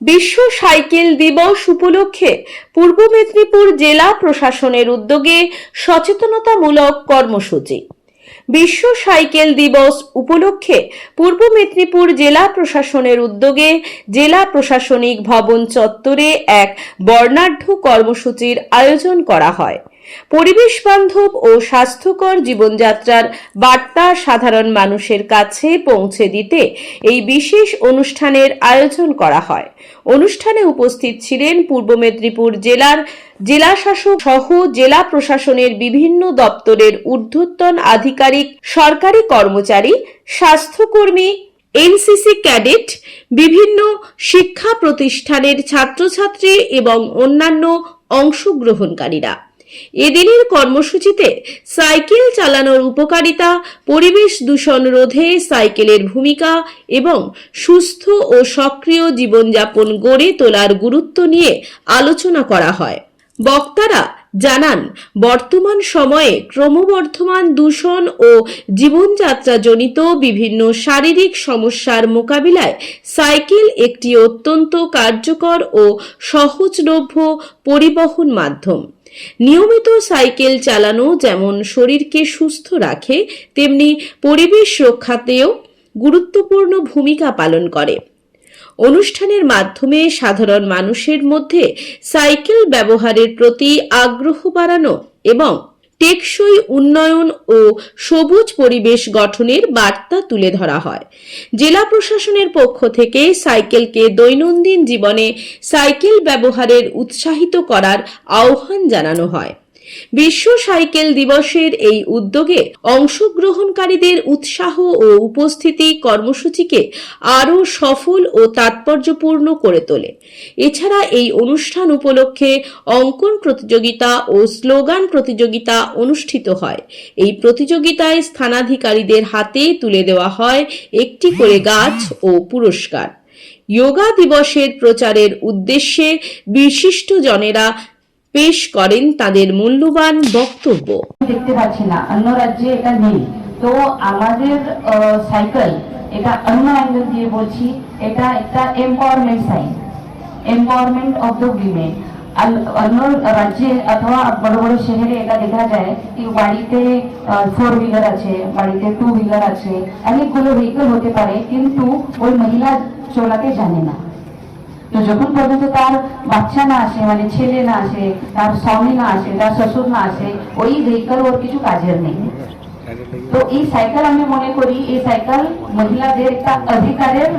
বিশ্ব সাইকেল দিবস উপলক্ষে পূর্ব মেদিনীপুর জেলা প্রশাসনের উদ্যোগে সচেতনতামূলক কর্মসূচি। বিশ্ব সাইকেল দিবস উপলক্ষে পূর্ব মেদিনীপুর জেলা প্রশাসনের উদ্যোগে জেলা প্রশাসনিক ভবন চত্বরে এক বর্ণাঢ্য কর্মসূচির আয়োজন করা হয়। পরিবেশ বান্ধব ও স্বাস্থ্যকর জীবনযাত্রার বার্তা সাধারণ মানুষের কাছে পৌঁছে দিতে এই বিশেষ অনুষ্ঠানের আয়োজন করা হয়। অনুষ্ঠানে উপস্থিত ছিলেন পূর্ব মেদিনীপুর জেলার জেলাশাসক সহ জেলা প্রশাসনের বিভিন্ন দপ্তরের ঊর্ধ্বতন আধিকারিক, সরকারি কর্মচারী, স্বাস্থ্যকর্মী, এনসিসি ক্যাডেট, বিভিন্ন শিক্ষা প্রতিষ্ঠানের ছাত্রছাত্রী এবং অন্যান্য অংশগ্রহণকারীরা। এদিনের কর্মসূচিতে সাইকেল চালানোর উপকারিতা, পরিবেশ দূষণ রোধে সাইকেলের ভূমিকা এবং সুস্থ ও সক্রিয় জীবনযাপন গড়ে তোলার গুরুত্ব নিয়ে আলোচনা করা হয়। বক্তারা জানান, বর্তমান সময়ে ক্রমবর্ধমান দূষণ ও জীবনযাত্রাজনিত বিভিন্ন শারীরিক সমস্যার মোকাবিলায় সাইকেল একটি অত্যন্ত কার্যকর ও সহজলভ্য পরিবহন মাধ্যম। নিয়মিত সাইকেল চালানো যেমন শরীরকে সুস্থ রাখে, তেমনি পরিবেশ রক্ষাতেও গুরুত্বপূর্ণ ভূমিকা পালন করে। অনুষ্ঠানের মাধ্যমে সাধারণ মানুষের মধ্যে সাইকেল ব্যবহারের প্রতি আগ্রহ বাড়ানো এবং টেকসই উন্নয়ন ও সবুজ পরিবেশ গঠনের বার্তা তুলে ধরা হয়। জেলা প্রশাসনের পক্ষ থেকে সাইকেলকে দৈনন্দিন জীবনে সাইকেল ব্যবহারের উৎসাহিত করার আহ্বান জানানো হয়। বিশ্ব সাইকেল দিবসের এই উদ্যোগে অংশগ্রহণকারীদের উৎসাহ ও উপস্থিতি কর্মসূচিকে আরও সফল ও তাৎপর্যপূর্ণ করে তোলে। এছাড়া এই অনুষ্ঠান উপলক্ষে অঙ্কন প্রতিযোগিতা ও স্লোগান প্রতিযোগিতা অনুষ্ঠিত হয়। এই প্রতিযোগিতায় স্থানাধিকারীদের হাতে তুলে দেওয়া হয় একটি করে গাছ ও পুরস্কার। যোগা দিবসের প্রচারের উদ্দেশ্যে বিশিষ্টজনেরা পেশ করেন তাদের মূল্যবান বক্তব্য। দেখতে পাচ্ছি না, অন্য রাজ্যে এটা নেই, তো আমাদের সাইকেল এটা অন্য অ্যাঙ্গেল দিয়ে বলছি, এটা একটা empowerment sign, empowerment of the women. অন্য রাজ্যে অথবা বড় বড় শহরে এটা দেখা যায় কি বাড়িতে 4 হুইলার আছে, বাড়িতে 2 হুইলার আছে, অনেকগুলো ভেহিকল হতে পারে, কিন্তু ওই মহিলা চলাতে জানে না। তো যখন পর্যন্ত তার বাচ্চা না আসে, মানে ছেলে না আসে, তার স্বামী না আসে, তার শ্বশুর না আসে, ওই ভেহিকল ওর কিছু কাজের নেই। তো এই সাইকেল আমি মনে করি এই সাইকেল মহিলাদের একটা অধিকারের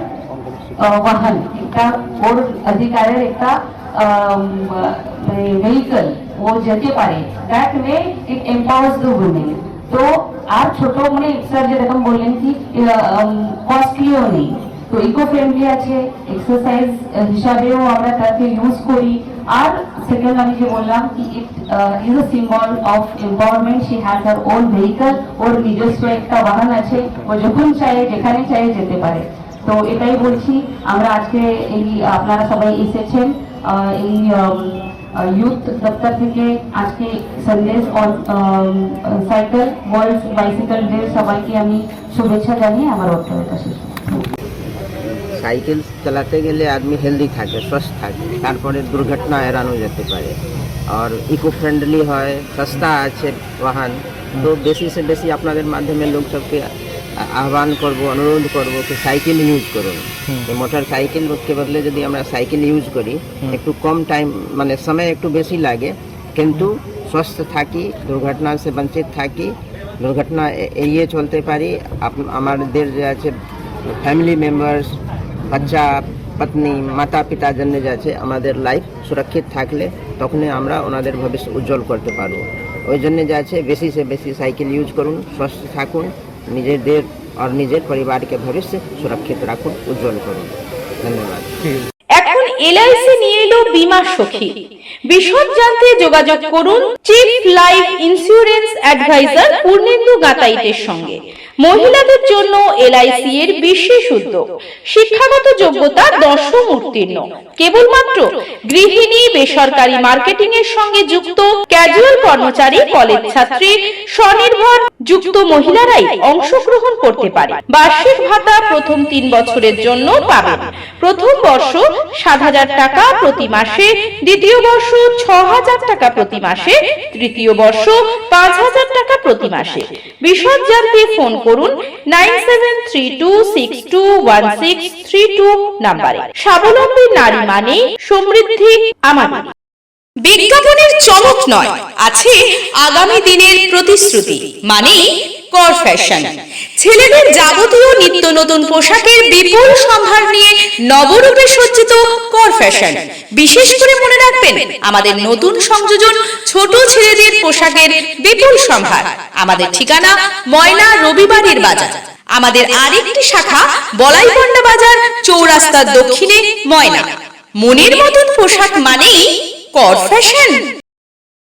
বাহন, একটা ওর অধিকারের একটা ভেহিকল, ও যেতে পারে। That way it empowers the women. তো আর ছোট মানে স্যার যেরকম বললেন কি কস্টলিও নেই, তো ইকো ফ্রেন্ডলি আছে, এক্সারসাইজ হিসাবেও আমরা তাকে ইউজ করি। আর সেকেন্ড আমি যে বললাম কি it is a symbol of empowerment. She has her own vehicle, ওর নিজস্ব একটা বাহন আছে, ও যখন চায় যেখানে চায় যেতে পারে। তো এটাই বলছি, আমরা আজকে এই আপনারা সবাই এসেছেন এই ইউথ দপ্তর থেকে আজকে Sandesh on cycle world bicycle day, সবাইকে আমি শুভেচ্ছা জানিয়ে আমার বক্তব্যটা শেষ। সাইকেল চালাতে গেলে আদমি হেলদি থাকে, সুস্থ থাকে, তারপরে দুর্ঘটনা এড়ানো যেতে পারে, আর ইকো ফ্রেন্ডলি হয়, সস্তা আছে বাহন। তো বেশি से বেশি আপনাদের মাধ্যমে লোক সবকে আহ্বান করব, অনুরোধ করব कि সাইকেল ইউজ করুন। মোটর সাইকেল के বদলে যদি আমরা সাইকেল ইউজ করি, একটু কম টাইম মানে সময় একটু বেশি লাগে, কিন্তু সুস্থ থাকি, দুর্ঘটনা से বঞ্চিত থাকি, দুর্ঘটনা এড়িয়ে চলতে পারি। আমাদের যে আছে ফ্যামিলি মেম্বার্স, বাচ্চা, পত্নী, মাতা পিতা জন্য যে আছে আমাদের লাইফ সুরক্ষিত থাকলে তখনই আমরা ওনাদের ভবিষ্যৎ উজ্জ্বল করতে পারবো। ওই জন্য যে আছে বেশি से বেশি সাইকেল ইউজ করুন, সুস্থ থাকুন, নিজেদের আর নিজের পরিবারকে ভবিষ্যৎ সুরক্ষিত রাখুন, উজ্জ্বল করুন। ধন্যবাদ। এখন এলআইসি নিয়ে এলো বীমা সখী। বিশদ জানতে যোগাযোগ করুন chief life insurance advisor Purnendu গাতাইতের সঙ্গে। মহিলাদের জন্য এলআইসি এর বিশেষ উদ্যোগ। শিক্ষাগত যোগ্যতা 10ম উত্তীর্ণ, কেবলমাত্র গৃহিণী, বেসরকারি মার্কেটিং এর সঙ্গে যুক্ত, ক্যাজুয়াল কর্মচারী, কলেজ ছাত্রী, স্বনির্ভর যুক্ত মহিলারাই অংশগ্রহণ করতে পারে। বার্ষিক ভাতা প্রথম 3 বছরের জন্য পাবেন। প্রথম বর্ষ 7,000 টাকা প্রতি মাসে, দ্বিতীয় বর্ষ 6,000 টাকা প্রতি মাসে, তৃতীয় বর্ষ 5,000 টাকা প্রতি মাসে। বিশদ জানতে ফোন করুন 9732621632 নম্বরে। স্বাবলম্বী নারী মানে সমৃদ্ধি আমাদের। বিজ্ঞাপনের চমক নয়, আছে আগামী দিনের প্রতিশ্রুতি, মানে কর ফ্যাশন। ছেলেদের যাবতীয় নিত্য নতুন পোশাকের বিপুল সম্ভার নিয়ে নবরূপে সজ্জিত কর ফ্যাশন। বিশেষ করে মনে রাখবেন, আমাদের নতুন সংযোজন ছোট ছেলেদের পোশাকের বিপুল সম্ভার। আমাদের ঠিকানা ময়না রবিবারের বাজার। আমাদের আরেকটি শাখা বলাইপন্ডা বাজার, চৌরাস্তার দক্ষিণে ময়না। মনের মতন পোশাক মানেই কর ফ্যাশন।